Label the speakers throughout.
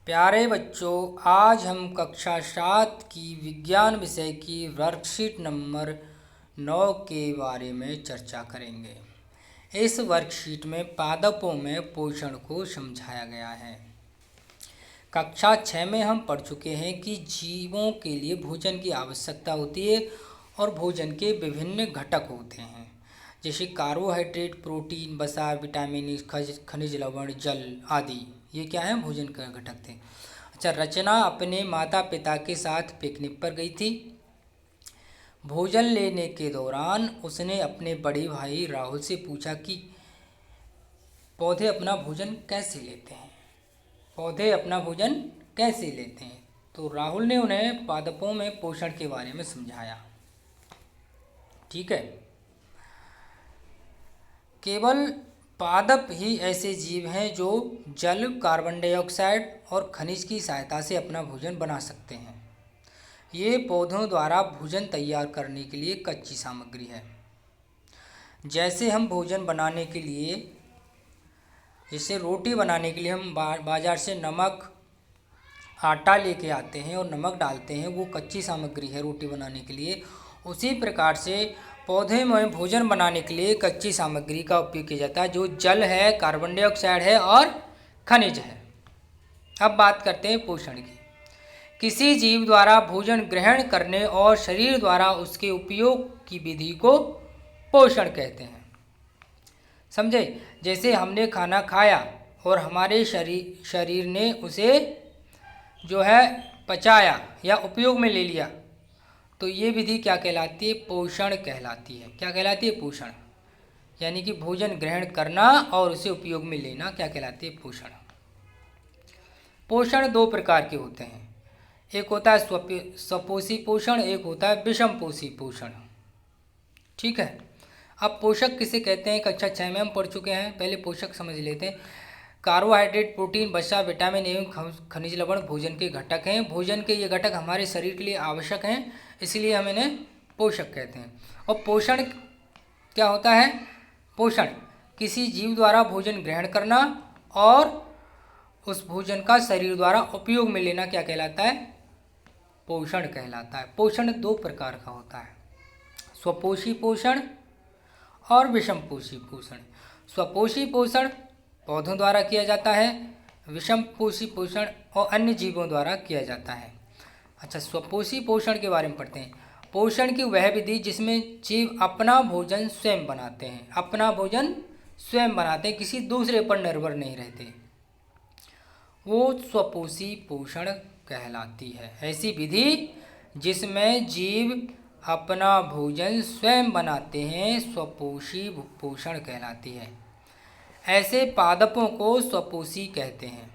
Speaker 1: प्यारे बच्चों, आज हम कक्षा 7 की विज्ञान विषय की वर्कशीट नंबर 9 के बारे में चर्चा करेंगे। इस वर्कशीट में पादपों में पोषण को समझाया गया है। कक्षा 6 में हम पढ़ चुके हैं कि जीवों के लिए भोजन की आवश्यकता होती है और भोजन के विभिन्न घटक होते हैं, जैसे कार्बोहाइड्रेट, प्रोटीन, वसा, विटामिन, खनिज लवण, जल आदि। ये क्या है? भोजन का घटक थे। अच्छा, रचना अपने माता पिता के साथ पिकनिक पर गई थी। भोजन लेने के दौरान उसने अपने बड़े भाई राहुल से पूछा कि पौधे अपना भोजन कैसे लेते हैं। पौधे अपना भोजन कैसे लेते हैं? तो राहुल ने उन्हें पादपों में पोषण के बारे में समझाया। ठीक है। केवल पादप ही ऐसे जीव हैं जो जल, कार्बन डाइऑक्साइड और खनिज की सहायता से अपना भोजन बना सकते हैं। ये पौधों द्वारा भोजन तैयार करने के लिए कच्ची सामग्री है। जैसे हम भोजन बनाने के लिए, जैसे रोटी बनाने के लिए हम बाजार से नमक, आटा लेके आते हैं और नमक डालते हैं, वो कच्ची सामग्री है रोटी बनाने के लिए। उसी प्रकार से पौधे में भोजन बनाने के लिए कच्ची सामग्री का उपयोग किया जाता है, जो जल है, कार्बन डाइऑक्साइड है और खनिज है। अब बात करते हैं पोषण की। किसी जीव द्वारा भोजन ग्रहण करने और शरीर द्वारा उसके उपयोग की विधि को पोषण कहते हैं। समझे? जैसे हमने खाना खाया और हमारे शरीर ने उसे जो है पचाया या उपयोग में ले लिया, तो ये विधि क्या कहलाती है? पोषण कहलाती है। क्या कहलाती है? पोषण। यानी कि भोजन ग्रहण करना और उसे उपयोग में लेना क्या कहलाती है? पोषण। पोषण दो प्रकार के होते हैं। एक होता है स्वपोषी पोषण, एक होता है विषमपोषी पोषण। ठीक है। अब पोषक किसे कहते हैं कक्षा 6 में हम पढ़ चुके हैं। पहले पोषक समझ लेते हैं। कार्बोहाइड्रेट, प्रोटीन, वसा, विटामिन एवं खनिज लवण भोजन के घटक हैं। भोजन के ये घटक हमारे शरीर के लिए आवश्यक हैं, इसलिए हम इन्हें पोषक कहते हैं। और पोषण क्या होता है? पोषण किसी जीव द्वारा भोजन ग्रहण करना और उस भोजन का शरीर द्वारा उपयोग में लेना क्या कहलाता है? पोषण कहलाता है। पोषण दो प्रकार का होता है, स्वपोषी पोषण और विषमपोषी पोषण। स्वपोषी पोषण पौधों द्वारा किया जाता है, विषमपोषी पोषण और अन्य जीवों द्वारा किया जाता है। अच्छा, स्वपोषी पोषण के बारे में पढ़ते हैं। पोषण की वह विधि जिसमें जीव अपना भोजन स्वयं बनाते हैं। अपना भोजन स्वयं बनाते हैं, किसी दूसरे पर निर्भर नहीं रहते, वो स्वपोषी पोषण कहलाती है। ऐसी विधि जिसमें जीव अपना भोजन स्वयं बनाते हैं स्वपोषी पोषण कहलाती है। ऐसे पादपों को स्वपोषी कहते हैं,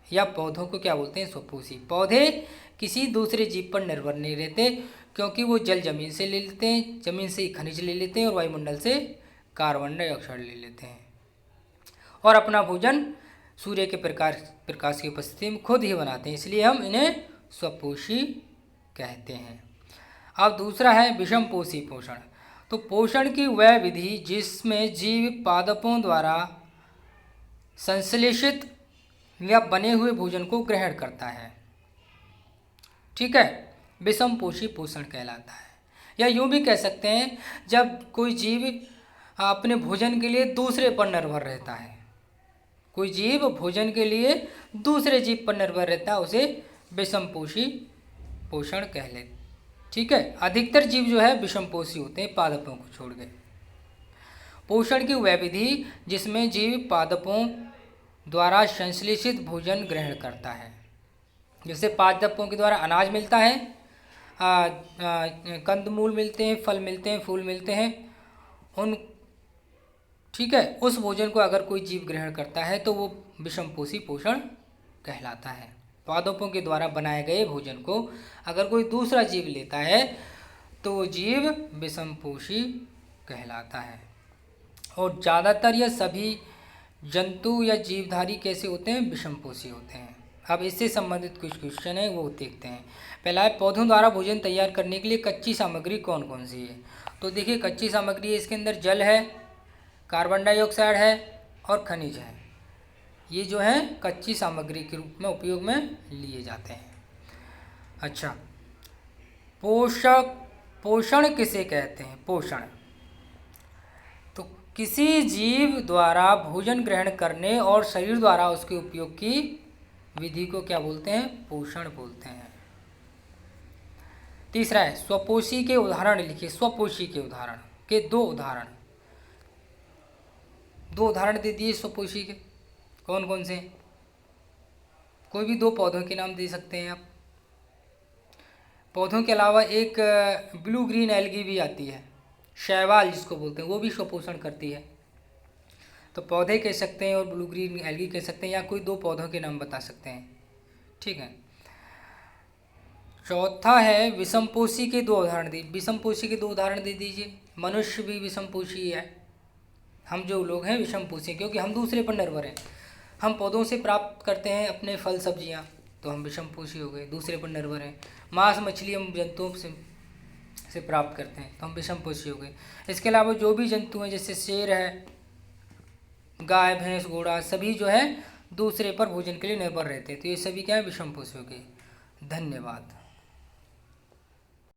Speaker 1: या पौधों को क्या बोलते हैं? स्वपोषी। पौधे किसी दूसरे जीव पर निर्भर नहीं रहते, क्योंकि वो जल जमीन से ले लेते हैं, जमीन से खनिज ले लेते हैं और वायुमंडल से कार्बन डाइऑक्साइड ले लेते हैं, और अपना भोजन सूर्य के प्रकाश की उपस्थिति में खुद ही बनाते हैं, इसलिए हम इन्हें स्वपोषी कहते हैं। अब दूसरा है विषमपोषी पोषण। तो पोषण की वह विधि जिसमें जीव पादपों द्वारा संश्लेषित या बने हुए भोजन को ग्रहण करता है। ठीक है, विषमपोषी पोषण कहलाता है। या यूँ भी कह सकते हैं, जब कोई जीव अपने भोजन के लिए दूसरे पर निर्भर रहता है, कोई जीव भोजन के लिए दूसरे जीव पर निर्भर रहता है, उसे विषमपोषी पोषण कह लेते। ठीक है। अधिकतर जीव जो है विषमपोषी होते हैं, पादपों को छोड़ के। पोषण की वह विधि जिसमें जीव पादपों द्वारा संश्लेषित भोजन ग्रहण करता है। जैसे पादपों के द्वारा अनाज मिलता है, कंदमूल मिलते हैं, फल मिलते हैं, फूल मिलते हैं, उन ठीक है, उस भोजन को अगर कोई जीव ग्रहण करता है तो वो विषमपोषी पोषण कहलाता है। पादपों के द्वारा बनाए गए भोजन को अगर कोई दूसरा जीव लेता है तो वो जीव विषमपोषी कहलाता है। और ज़्यादातर या सभी जंतु या जीवधारी कैसे होते हैं? विषमपोषी होते हैं। अब इससे संबंधित कुछ क्वेश्चन है, वो देखते हैं। पहला है, पौधों द्वारा भोजन तैयार करने के लिए कच्ची सामग्री कौन कौन सी है? तो देखिए, कच्ची सामग्री इसके अंदर जल है, कार्बन डाइऑक्साइड है और खनिज है। ये जो है कच्ची सामग्री के रूप में उपयोग में लिए जाते हैं। अच्छा, पोषण किसे कहते हैं? पोषण तो किसी जीव द्वारा भोजन ग्रहण करने और शरीर द्वारा उसके उपयोग की विधि को क्या बोलते हैं? पोषण बोलते हैं। तीसरा है स्वपोषी के उदाहरण लिखिए। स्वपोषी के उदाहरण के दो उदाहरण दे दिए स्वपोषी के। कौन कौन से? कोई भी दो पौधों के नाम दे सकते हैं आप। पौधों के अलावा एक ब्लू ग्रीन एल्गी भी आती है, शैवाल जिसको बोलते हैं, वो भी स्वपोषण करती है। तो पौधे कह सकते हैं और ब्लू ग्रीन एल्गी कह सकते हैं, या कोई दो पौधों के नाम बता सकते हैं। ठीक है। चौथा है विषमपोषी के दो उदाहरण दी। विषमपोषी के दो उदाहरण दे दीजिए। मनुष्य भी विषमपोषी है। हम जो लोग हैं विषमपोषी, क्योंकि हम दूसरे पर निर्भर हैं। हम पौधों से प्राप्त करते हैं अपने फल सब्जियां, तो हम विषमपोषी हो गए, दूसरे पर निर्भर हैं। मांस मछली हम जंतुओं से प्राप्त करते हैं, तो हम विषमपोषी हो गए। इसके अलावा जो भी जंतु हैं, जैसे शेर है, गाय भैंस घोड़ा, सभी जो है दूसरे पर भोजन के लिए निर्भर रहते हैं, तो ये सभी क्या है? विषमपोषी हो गए। धन्यवाद।